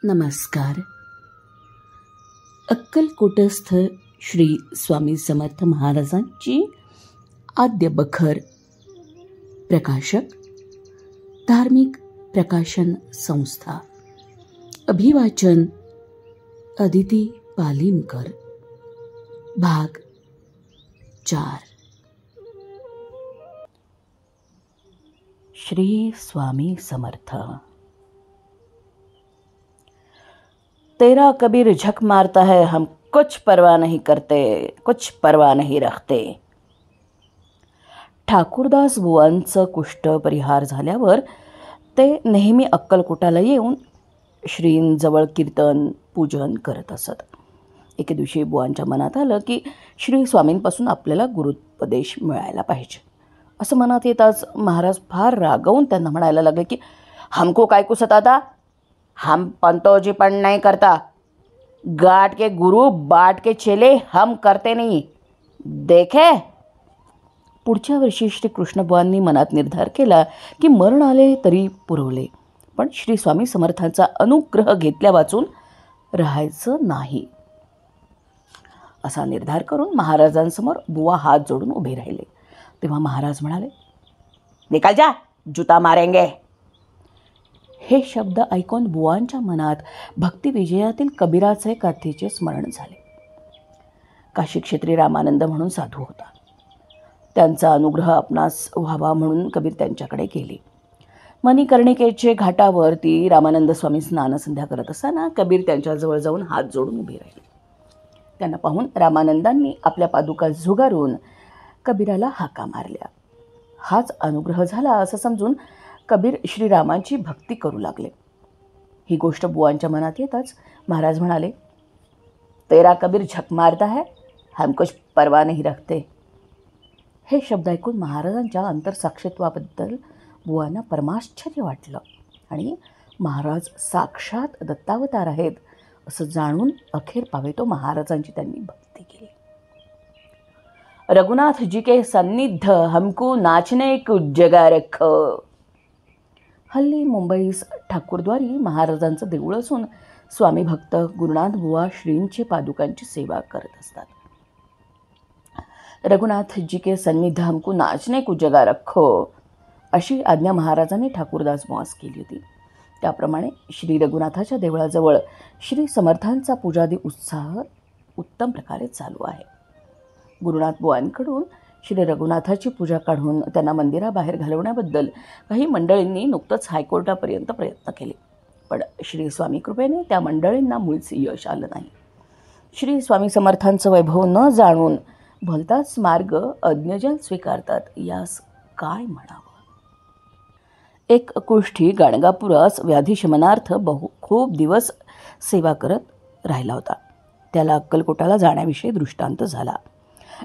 नमस्कार. अक्कलकोटस्थ श्री स्वामी समर्थ महाराजांची आद्य बखर, प्रकाशक धार्मिक प्रकाशन संस्था. अभिवाचन अदिती पालिमकर. भाग 4. श्री स्वामी समर्थ. तेरा कबीर झक मारता है, हम कुछ परवाह नहीं करते, कुछ परवाह नहीं रखते. ठाकूरदास बुवांचं कुष्ठ परिहार झाल्यावर ते नेहमी अक्कलकोटाला येऊन श्रींजवळ कीर्तन पूजन करत असत. एके दिवशी बुवांच्या मनात आलं की श्री स्वामींपासून आपल्याला गुरुपदेश मिळायला पाहिजे. असं मनात येताच महाराज फार रागवून त्यांना म्हणायला लागले की हमको काय को सताता, हम पंतोजीपन नहीं करता, गाठ के गुरु बाट के चेले हम करते नहीं, देखे. पुढच्या वर्षी श्री कृष्णबुवांनी मनात निर्धार केला की मरण आले तरी पुरवले, पण श्री स्वामी समर्थांचा अनुग्रह घेतल्या वाचून राहायचं नाही. असा निर्धार करून महाराजांसमोर बुवा हात जोडून उभे राहिले. तेव्हा महाराज म्हणाले, निकाल जा, जुता मारेंगे. हे शब्द ऐकून बुवांच्या मनात भक्ती विजयातील कबीराचे कथेचे स्मरण झाले. काशी क्षेत्री रामानंद म्हणून साधू होता. त्यांचा अनुग्रह आपणास व्हावा म्हणून कबीर त्यांच्याकडे गेले. मणिकर्णिकेचे घाटावरती रामानंद स्वामी स्नानसंध्या करत असताना कबीर त्यांच्याजवळ जाऊन हात जोडून उभे राहिले. त्यांना पाहून रामानंदांनी आपल्या पादुका झुगारून कबीराला हाका मारल्या. हाच अनुग्रह झाला असं समजून कबीर श्रीरामांची भक्ती करू लागले. ही गोष्ट बुवांच्या मनात येताच महाराज म्हणाले, तेरा कबीर झक मारता है, हम कुछ परवाह नहीं रखते. हे शब्द ऐकून महाराजांच्या अंतरसाक्षित्वाबद्दल बुवांना परमाश्चर्य वाटलं आणि महाराज साक्षात दत्तावतार आहेत असं जाणून अखेर पावेतो महाराजांची त्यांनी भक्ती केली. रघुनाथ जी के सन्निध हमको नाचने को जगा रखो. हल्ली मुंबईस ठाकूरद्वारी महाराजांचं देऊळ असून स्वामी भक्त गुरुनाथ बुवा श्रींची पादुकांची सेवा करत असतात. रघुनाथ जी के सन्निध हमको नाचने को जगा रखो अशी आज्ञा महाराजांनी ठाकूरदास बुवास केली होती. त्याप्रमाणे श्री रघुनाथाच्या देवळाजवळ श्री समर्थांचा पूजादी उत्साह उत्तम प्रकारे चालू आहे. गुरुनाथ बुवांकडून श्री रघुनाथाची पूजा काढून त्यांना मंदिराबाहेर घालवण्याबद्दल काही मंडळींनी नुकतंच हायकोर्टापर्यंत प्रयत्न केले, पण श्री स्वामी कृपेने त्या मंडळींना मुळीच यश आलं नाही. श्री स्वामी समर्थांचं वैभव न जाणून भलताच मार्ग अज्ञजन स्वीकारतात, यास काय म्हणावं. एक कुष्ठी गाणगापुरास व्याधिशमनार्थ खूप दिवस सेवा करत राहिला होता. त्याला अक्कलकोटाला जाण्याविषयी दृष्टांत झाला.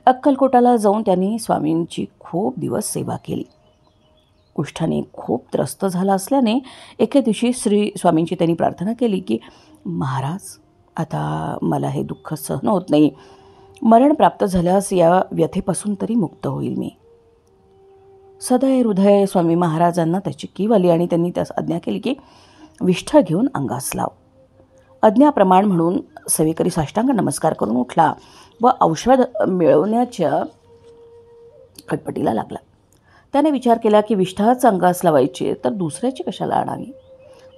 अक्कलकोटाला जाऊन त्यांनी स्वामींची खूप दिवस सेवा केली. कुष्ठाने खूप त्रस्त झाला असल्याने एके दिवशी श्री स्वामींची त्यांनी प्रार्थना केली की महाराज, आता मला हे दुःख सहन होत नाही, मरण प्राप्त झाल्यास या व्यथेपासून तरी मुक्त होईल मी. सदय हृदय स्वामी महाराजांना त्याची कीव आली आणि त्यांनी त्यास आज्ञा केली की विष्ठा घेऊन अंगास लाव. आज्ञाप्रमाण म्हणून सेवेकरी साष्टांग नमस्कार करून उठला व औषध मिळवण्याच्या खटपटीला लागला. त्याने विचार केला की विष्ठाच अंगास लावायची तर दुसऱ्याची कशाला आणावी.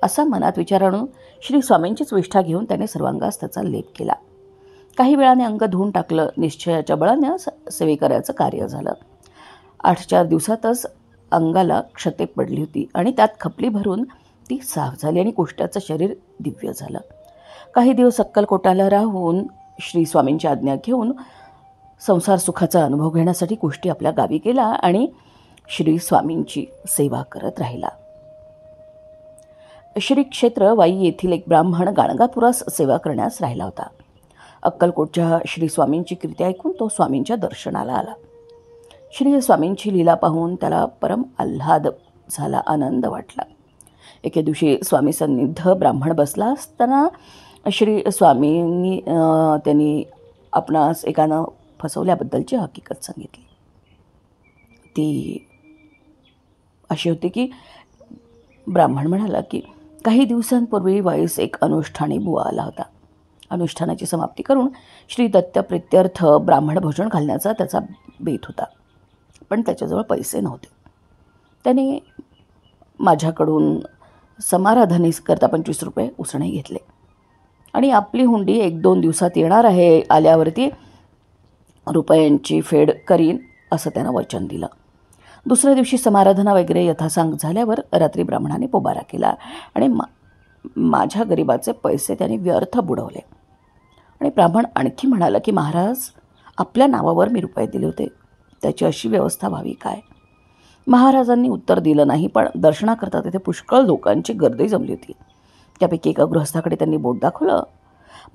असा मनात विचार आणून श्री स्वामींचीच विष्ठा घेऊन त्याने सर्वांगास त्याचा लेप केला. काही वेळाने अंग धुवून टाकलं. निश्चयाच्या बळाने सेवेकऱ्याचं कार्य झालं. 8-4 दिवसातच अंगाला क्षते पडली होती आणि त्यात खपली भरून ती साफ झाली आणि कुष्ठाचं शरीर दिव्य झालं. काही दिवस अक्कलकोटाला राहून श्री स्वामींची आज्ञा घेऊन संसार सुखाचा अनुभव घेण्यासाठी कुष्टी आपल्या गावी गेला आणि श्री स्वामींची सेवा करत राहिला. श्री क्षेत्र वाई येथील एक ब्राह्मण गाणगापुरास सेवा करण्यास राहिला होता. अक्कलकोटच्या श्री स्वामींची कीर्ती ऐकून तो स्वामींच्या दर्शनाला आला. श्री स्वामींची लीला पाहून त्याला परम आल्हाद झाला, आनंद वाटला. एके दिवशी स्वामी सन्निध ब्राह्मण बसला असताना श्री स्वामींनी त्यांनी आपणास एकानं फसवल्याबद्दलची हकीकत सांगितली. ती अशी होती की ब्राह्मण म्हणाला की काही दिवसांपूर्वी वाईस एक अनुष्ठानी बुवा आला होता. अनुष्ठानाची समाप्ती करून श्री दत्तप्रित्यर्थ ब्राह्मण भोजन घालण्याचा त्याचा बेत होता. पण त्याच्याजवळ पैसे नव्हते. त्याने माझ्याकडून समाराधनेकरता 25 रुपये उसणे घेतले आणि आपली हुंडी 1-2 दिवसात येणार आहे, आल्यावरती रुपयांची फेड करीन असं त्यानं वचन दिलं. दुसऱ्या दिवशी समाराधना वगैरे यथासांग झाल्यावर रात्री ब्राह्मणाने पोबारा केला आणि माझ्या गरिबाचे पैसे त्याने व्यर्थ बुडवले. आणि ब्राह्मण आणखी म्हणाला की महाराज, आपल्या नावावर मी रुपये दिले होते, त्याची अशी व्यवस्था व्हावी काय? महाराजांनी उत्तर दिलं नाही, पण दर्शनाकरता तिथे पुष्कळ लोकांची गर्दी जमली होती. त्यापैकी एका गृहस्थाकडे त्यांनी बोट दाखवलं.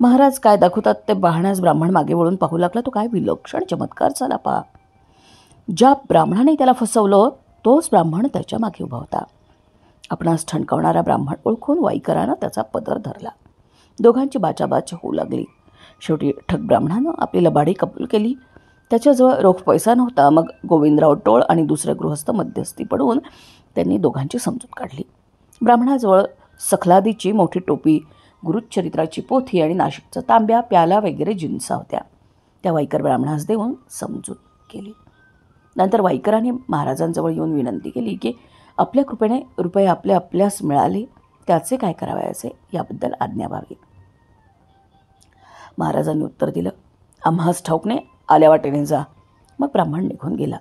महाराज काय दाखवतात ते पाहण्यास ब्राह्मण मागे वळून पाहू लागला. तो काय विलक्षण चमत्कार झाला पहा. ज्या ब्राह्मणाने त्याला फसवलं तोच ब्राह्मण त्याच्या मागे उभा होता. आपणास ठणकावणारा ब्राह्मण ओळखून वाईकरानं त्याचा पदर धरला. दोघांची बाचाबाच होऊ लागली. शेवटी ठग ब्राह्मणानं आपली लबाडी कबूल केली. त्याच्याजवळ रोख पैसा नव्हता. मग गोविंदराव टोळ आणि दुसरे गृहस्थ मध्यस्थी पडून त्यांनी दोघांची समजूत काढली. ब्राह्मणाजवळ सखलादीची मोठी टोपी, गुरुचरित्राची पोथी आणि नाशिकचा तांब्या, प्याला वगैरे जिन्सा होत्या. त्या वाईकर ब्राह्मणास देऊन समजूत केली. नंतर वाईकरांनी महाराजांजवळ येऊन विनंती केली की आपल्या कृपेने रुपये आपल्यास मिळाले, त्याचे काय करावयाचे याबद्दल आज्ञा व्हावी. महाराजांनी उत्तर दिलं, आम्हास ठाऊक नाही, आल्या वाटेने जा. मग ब्राह्मण निघून गेला.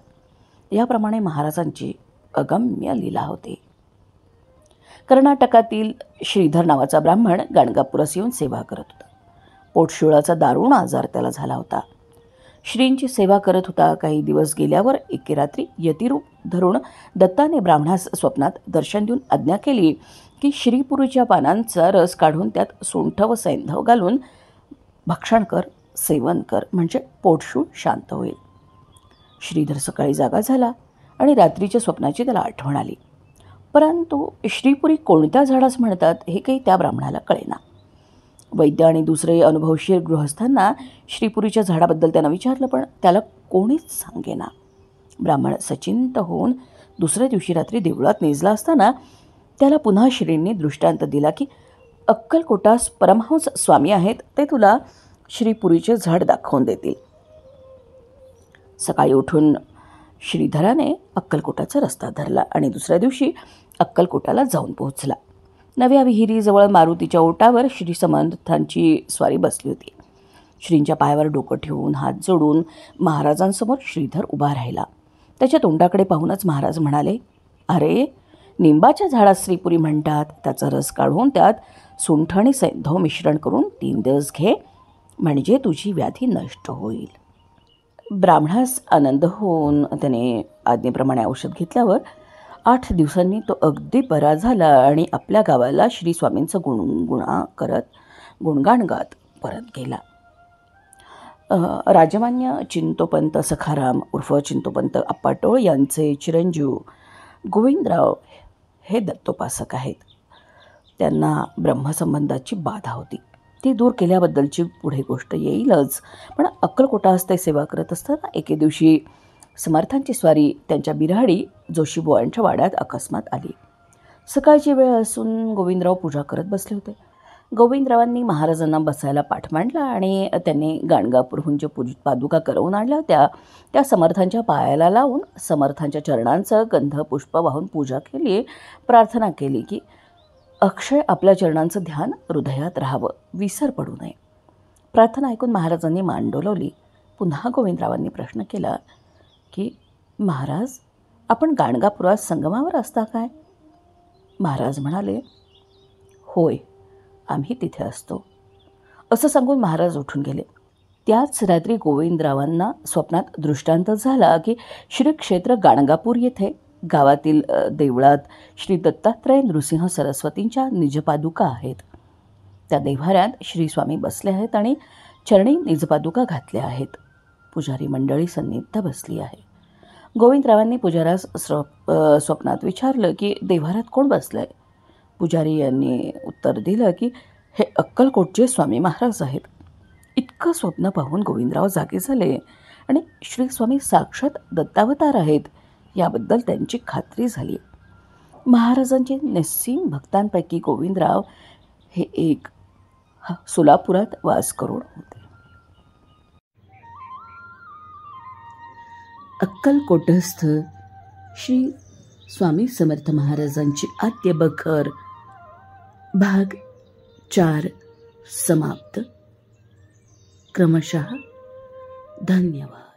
याप्रमाणे महाराजांची अगम्य लीला होती. कर्नाटकातील श्रीधर नावाचा ब्राह्मण गाणगापुरास येऊन सेवा करत होता. पोटशिवळाचा दारुण आजार त्याला झाला होता. श्रींची सेवा करत होता. काही दिवस गेल्यावर एके रात्री यतिरूप धरून दत्ताने ब्राह्मणास स्वप्नात दर्शन देऊन आज्ञा केली की श्रीपुरीच्या पानांचा रस काढून त्यात सुंठ व सैंधव घालून भक्षण कर, सेवन कर, म्हणजे पोटशूळ शांत होईल. श्रीधर सकाळी जागा झाला आणि रात्रीच्या स्वप्नाची त्याला आठवण आली. परंतु श्रीपुरी कोणत्या झाडास म्हणतात हे काही त्या ब्राह्मणाला कळेना. वैद्य आणि दुसरे अनुभवशीर गृहस्थांना श्रीपुरीच्या झाडाबद्दल त्यानं विचारलं, पण त्याला कोणीच सांगेना. ब्राह्मण सचिंत होऊन दुसऱ्या दिवशी रात्री देवळात निजला असताना त्याला पुन्हा श्रींनी दृष्टांत दिला की अक्कलकोटास परमहंस स्वामी आहेत, ते तुला श्रीपुरीचे झाड दाखवून देतील. सकाळी उठून श्रीधराने अक्कलकोटाचा रस्ता धरला आणि दुसऱ्या दिवशी अक्कलकोटाला जाऊन पोहोचला. नव्या विहिरीजवळ मारुतीच्या ओटावर श्री समर्थांची स्वारी बसली होती. श्रींच्या पायावर डोकं ठेवून हात जोडून महाराजांसमोर श्रीधर उभा राहिला. त्याच्या तोंडाकडे पाहूनच महाराज म्हणाले, अरे, निंबाच्या झाडात श्रीपुरी म्हणतात, त्याचा रस काढून त्यात सुंठ आणि सैंधव मिश्रण करून 3 दिवस घे, म्हणजे तुझी व्याधी नष्ट होईल. ब्राह्मणास आनंद होऊन त्याने आज्ञेप्रमाणे औषध घेतल्यावर 8 दिवसांनी तो अगदी बरा झाला आणि आपल्या गावाला श्री स्वामींचं गुणगान गात परत गेला. राजमान्य चिंतोपंत सखाराम उर्फ चिंतोपंत आप्पा टोळ यांचे चिरंजीव गोविंदराव हे दत्तोपासक आहेत. त्यांना ब्रह्मसंबंधाची बाधा होती. ती दूर केल्याबद्दलची पुढे गोष्ट येईलच. पण अक्कलकोटास ते सेवा करत असताना एके दिवशी समर्थांची स्वारी त्यांच्या बिऱ्हाडी जोशीबुवांच्या वाड्यात अकस्मात आली. सकाळची वेळ असून गोविंदराव पूजा करत बसले होते. गोविंदरावांनी महाराजांना बसायला पाठ मांडला आणि त्यांनी गाणगापूरहून जे पादुका करवून आणल्या होत्या त्या समर्थांच्या पायाला लावून समर्थांच्या चरणांचं गंध पुष्प वाहून पूजा केली. प्रार्थना केली की अक्षय आपल्या चरणांचं ध्यान हृदयात राहावं, विसर पडू नये. प्रार्थना ऐकून महाराजांनी मान डोलवली. पुन्हा गोविंदरावांनी प्रश्न केला की महाराज, आपण गाणगापुरात संगमावर असता काय? महाराज म्हणाले, होय, आम्ही तिथे असतो. असं सांगून महाराज उठून गेले. त्याच रात्री गोविंदरावांना स्वप्नात दृष्टांत झाला की श्री क्षेत्र गाणगापूर येथे गावातील देवळात श्री दत्तात्रय नृसिंह सरस्वतींच्या निजपादुका आहेत. त्या देव्हाऱ्यात श्री स्वामी बसले आहेत आणि चरणी निजपादुका घातल्या आहेत. पुजारी मंडळी सन्निध बसली आहे. गोविंदरावांनी पुजाऱ्यास स्वप्नात विचारलं की देव्हाऱ्यात कोण बसलं आहे? पुजारी यांनी उत्तर दिलं की हे अक्कलकोटचे स्वामी महाराज आहेत. इतकं स्वप्न पाहून गोविंदराव जागे झाले आणि श्री स्वामी साक्षात दत्तावतार आहेत याबद्दल त्यांची खात्री झाली. महाराजांचे निस्सीम भक्तांपैकी गोविंदराव हे एक सोलापुरात वास करून होते. अक्कलकोटस्थ श्री स्वामी समर्थ महाराजांची आद्य बखर भाग 4 समाप्त. क्रमशः. धन्यवाद.